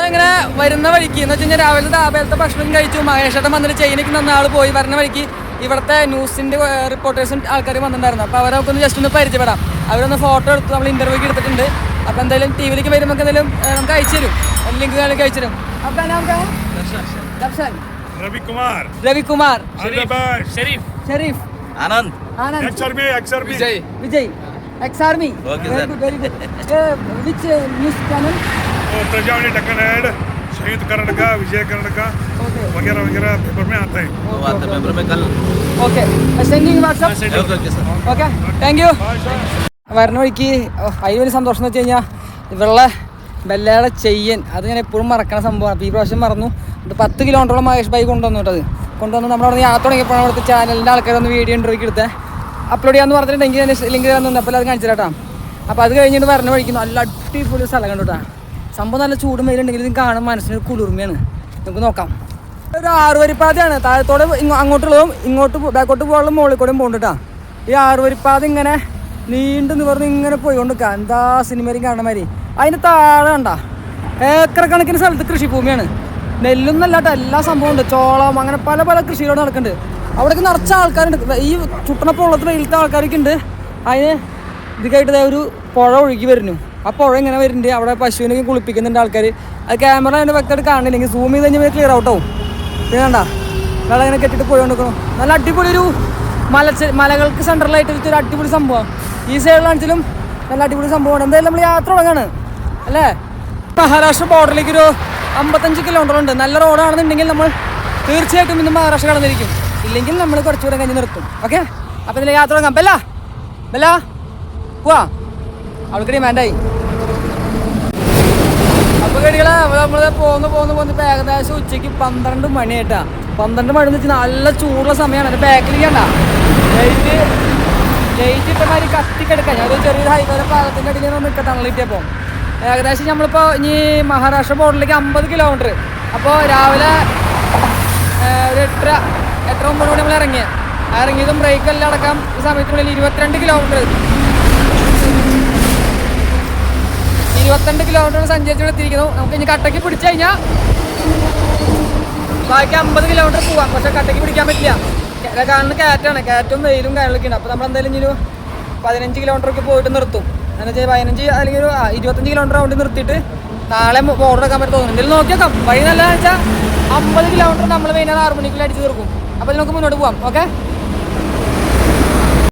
നമ്മളിങ്ങനെ വരുന്ന വഴിക്ക് എന്ന് വെച്ച് കഴിഞ്ഞാൽ രാവിലത്തെ ഭക്ഷണം കഴിച്ചു. മഹേഷേട്ടൻ വന്നിട്ട് ചെയിനൊക്കെ നിന്ന ആൾ പോയി. വരുന്ന വഴിക്ക് ഇവിടുത്തെ ന്യൂസിൻ്റെ റിപ്പോർട്ടേഴ്സും ആൾക്കാരും വന്നിട്ടുണ്ടായിരുന്നു. അപ്പോൾ അവരൊക്കെ ഒന്ന് ജസ്റ്റ് ഒന്ന് പരിചയപ്പെടാം. അവരൊന്ന് ഫോട്ടോ എടുത്ത് നമ്മൾ ഇൻ്റർവ്യൂക്ക് എടുത്തിട്ടുണ്ട്. അപ്പോൾ എന്തായാലും ടി വിയിലേക്ക് വരുമ്പോൾ എന്തായാലും നമുക്ക് അയച്ചു തരും, ലിങ്ക് കാര്യമൊക്കെ അയച്ചു തരും. അപ്പോൾ രവികുമാർ, ഷെരീഫ്, आनंद, विजय, ex-army. Okay, very sir. good, very good. Which news channel? Prajavani, Deccan head, संयुक्त कर्नाटक, विजय कर्नाटक वगैरह वगैरह पेपर में आता है. वो आता है पेपर में कल. Okay, sending WhatsApp. Okay sir. Okay, thank you. വരുന്ന വഴിക്ക് അതിന് വലിയ സന്തോഷം എന്ന് വെച്ച് കഴിഞ്ഞാൽ ഇവരുടെ ബെല്ലയുടെ ചെയ്യൻ അത് ഞാൻ എപ്പോഴും മറക്കണ സംഭവമാണ്. അപ്പോൾ ഈ പ്രാവശ്യം മറന്നു. 10 കിലോമീറ്ററോളം മഹേഷ് ഭായി കൊണ്ടുവന്നു കേട്ടത്. കൊണ്ടുവന്ന് നമ്മളവിടെ യാത്ര തുടങ്ങിയപ്പോഴാണ് അവിടുത്തെ ചാനലിൻ്റെ ആൾക്കാരൊന്ന് വീഡിയോ ഇൻ്റർവ്യൂക്ക് എടുത്തത് അപ്ലോഡ് ചെയ്യാമെന്ന് പറഞ്ഞിട്ടുണ്ടെങ്കിൽ ലിങ്ക് തന്നു. അപ്പോൾ അത് കാണിച്ചു തരാം. അപ്പോൾ അത് കഴിഞ്ഞിട്ട് വരുന്ന വഴിക്ക് നല്ല അടിപൊളി സ്ഥലം കണ്ടുട്ടാ. സംഭവം നല്ല ചൂടും വെയിലുണ്ടെങ്കിൽ ഇത് കാണാൻ മനസ്സിന് കുളിർമയാണ്. നമുക്ക് നോക്കാം. ഒരു 6 വരിപ്പാതയാണ്. താഴത്തോടെ അങ്ങോട്ടുള്ളതും ഇങ്ങോട്ട് ബാക്കോട്ട് പോകാനുള്ള മുകളിൽ കൂടെയും പോകുന്നുട്ടാ. ഈ 6 വരിപ്പാത ഇങ്ങനെ നീണ്ടു നിവർന്ന് ഇങ്ങനെ പോയിക്കൊണ്ടിരിക്കുക. എന്താ സിനിമയിലും കാണുന്ന മാതിരി. അതിന് താഴെ കണ്ട ഏക്കർ കണക്കിന് സ്ഥലത്ത് കൃഷിഭൂമിയാണ്. നെല്ലും നല്ലാട്ടോ എല്ലാ സംഭവം ഉണ്ട്. ചോളം അങ്ങനെ പല പല കൃഷികളോട് നടക്കുന്നുണ്ട്. അവിടേക്ക് നിറച്ച ആൾക്കാരുണ്ട്. ഈ ചുട്ടണപ്പോൾ ഉള്ളത് വെയിലത്തെ ആൾക്കാരൊക്കെ ഉണ്ട്. അതിന് ഇതൊക്കെയായിട്ട് ഒരു പുഴ ഒഴുകി വരുന്നു. ആ പുഴ ഇങ്ങനെ വരുന്നുണ്ട്. അവിടെ പശുവിനൊക്കെ കുളിപ്പിക്കുന്നുണ്ട് ആൾക്കാർ. അത് ക്യാമറ അതിൻ്റെ വ്യക്തമായിട്ട് കാണില്ലെങ്കിൽ സൂം ചെയ്ത് കഴിഞ്ഞാൽ ക്ലിയർ ഔട്ടാവും. പിന്നെ കണ്ട വെള്ളം ഇങ്ങനെ കെട്ടിട്ട് പോയിക്കൊണ്ടിരിക്കണം. നല്ല അടിപൊളി ഒരു മലകൾക്ക് സെൻട്രലായിട്ട് ഒരു അടിപൊളി സംഭവമാണ്. ഈ സൈഡിലാണെങ്കിലും നല്ല അടിപൊളി സംഭവമാണ്. എന്തായാലും നമ്മൾ യാത്ര തുടങ്ങാണ് അല്ലേ. മഹാരാഷ്ട്ര ബോർഡറിലേക്ക് ഒരു 55 കിലോമീറ്റർ ഉണ്ട്. നല്ല റോഡാണെന്നുണ്ടെങ്കിൽ നമ്മൾ തീർച്ചയായിട്ടും ഇന്ന് മഹാരാഷ്ട്ര കടന്നിരിക്കും. ഇല്ലെങ്കിൽ നമ്മൾ കുറച്ചുകൂടെ കഴിഞ്ഞ് നിർത്തും. ഓക്കെ, അപ്പോൾ ഇതിൽ യാത്ര തുടങ്ങാം. ബെല്ല പോവാ. അവൾക്ക് ഡിമാൻഡായി. അപ്പോൾ കേടികളെ നമ്മൾ പോന്ന് ഇപ്പോൾ ഏകദേശം ഉച്ചയ്ക്ക് 12 മണിയായിട്ടാ. 12 മണി എന്ന് വെച്ചാൽ നല്ല ചൂടുള്ള സമയമാണ്. എൻ്റെ ബാക്കിലേക്കണ്ട ലൈറ്റ് ഇട്ടമാതിരി കത്തിക്കെടുക്കാം. ഞാനൊരു ചെറിയൊരു ഹൈവേയുടെ പാകത്തിൻ്റെ അടിയിൽ നിന്ന് നിൽക്കാം തണലിട്ടിയപ്പോൾ. ഏകദേശം നമ്മളിപ്പോൾ ഇനി മഹാരാഷ്ട്ര ബോർഡറിലേക്ക് 50 കിലോമീറ്റർ. അപ്പോൾ രാവിലെ ഒരു 8-9 മണി നമ്മൾ ഇറങ്ങിയതും ബ്രേക്കെല്ലാം അടക്കം ഈ സമയത്തിനുള്ളിൽ 22 കിലോമീറ്റർ സഞ്ചരിച്ചുകൊണ്ട് എത്തിയിരിക്കുന്നു. നമുക്ക് ഇനി കട്ടയ്ക്ക് പിടിച്ചു കഴിഞ്ഞാൽ ബാക്കി 50 കിലോമീറ്റർ പോവാം. പക്ഷേ കട്ടയ്ക്ക് പിടിക്കാൻ പറ്റില്ല. കാണുന്ന കാറ്റും വെയിലും കാര്യങ്ങളൊക്കെ ഉണ്ട്. അപ്പോൾ നമ്മൾ എന്തായാലും ഇനി ഒരു 15 കിലോമീറ്ററൊക്കെ പോയിട്ട് നിർത്തും. എന്ന് വെച്ചാൽ 15 അല്ലെങ്കിൽ ഒരു 25 കിലോമീറ്റർ വേണ്ടി നിർത്തിയിട്ട് നാളെ ബോർഡർ എടുക്കാൻ പറ്റും തോന്നുന്നു. എന്തെങ്കിലും നോക്കിയേക്കാം. വഴി നല്ലതെന്ന് വെച്ചാൽ 50 കിലോമീറ്റർ നമ്മൾ വൈകുന്നേരം 6 മണിക്കുള്ളിൽ അടിച്ച് തീർക്കും. അപ്പോൾ നമുക്ക് മുന്നോട്ട് പോകാം. ഓക്കെ.